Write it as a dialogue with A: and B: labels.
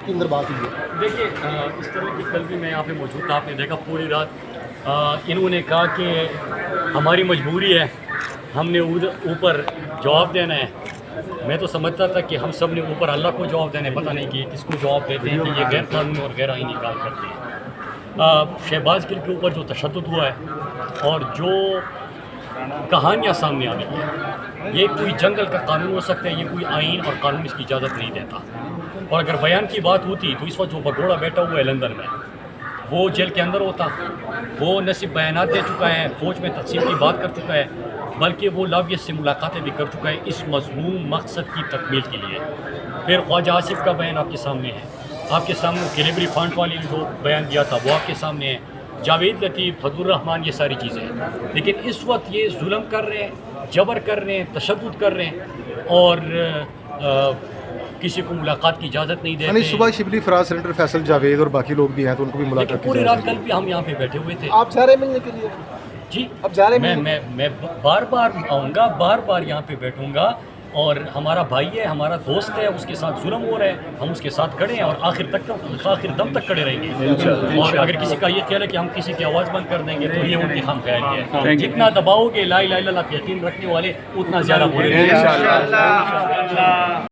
A: کے اندر بات ہوئی ہے؟
B: دیکھیے اس طرح کی کل بھی میں یہاں پہ موجود تھا، آپ نے دیکھا پوری رات انہوں نے کہا کہ ہماری مجبوری ہے، ہم نے اوپر جواب دینا ہے۔ میں تو سمجھتا تھا کہ ہم سب نے اوپر اللہ کو جواب دینا ہے، پتہ نہیں کہ کس کو جواب دیتے ہیں کہ یہ غیر قانونی اور غیر آئینی کام کرتے ہیں۔ شہباز گل کے اوپر جو تشدد ہوا ہے اور جو کہانیاں سامنے آ گئی ہیں، یہ کوئی جنگل کا قانون ہو سکتا ہے، یہ کوئی آئین اور قانون اس کی اجازت نہیں دیتا۔ اور اگر بیان کی بات ہوتی تو اس وقت جو بگوڑا بیٹھا ہوا ہے لندن میں، وہ جیل کے اندر ہوتا، وہ نہ صرف بیانات دے چکا ہے، فوج میں تقسیم کی بات کر چکا ہے، بلکہ وہ لاویت سے ملاقاتیں بھی کر چکا ہے اس مضموم مقصد کی تکمیل کے لیے۔ پھر خواجہ آصف کا بیان آپ کے سامنے ہے، آپ کے سامنے کیلیبری فنڈ والی جو بیان دیا تھا وہ آپ کے سامنے ہے، جاوید لطیف، فضل الرحمان، یہ ساری چیزیں ہیں۔ لیکن اس وقت یہ ظلم کر رہے ہیں، جبر کر رہے ہیں، تشدد کر رہے ہیں اور کسی کو ملاقات کی اجازت نہیں دیتے۔
A: صبح شبلی فراز سینیٹر فیصل جاوید اور باقی لوگ بھی ہیں تو ان کو بھی
B: لیکن
A: ملاقات کی
B: پوری
A: جائے
B: رات کل بھی ہم یہاں پہ بیٹھے ہوئے تھے۔
C: آپ جا رہے ملنے کے لیے؟
B: جی
C: اب جا رہے
B: میں بار بار آؤں گا، بار بار یہاں پہ بیٹھوں گا، اور ہمارا بھائی ہے، ہمارا دوست ہے، اس کے ساتھ ظلم ہو رہا ہے، ہم اس کے ساتھ کھڑے ہیں اور آخر دم تک کھڑے رہیں گے۔ اور اگر کسی کا یہ خیال ہے کہ ہم کسی کی آواز بند کر دیں گے تو یہ ان کی خام خیالی ہے۔ جتنا دباؤ گے لا الہ الا اللہ پہ یقین رکھنے والے اتنا زیادہ برے ہیں۔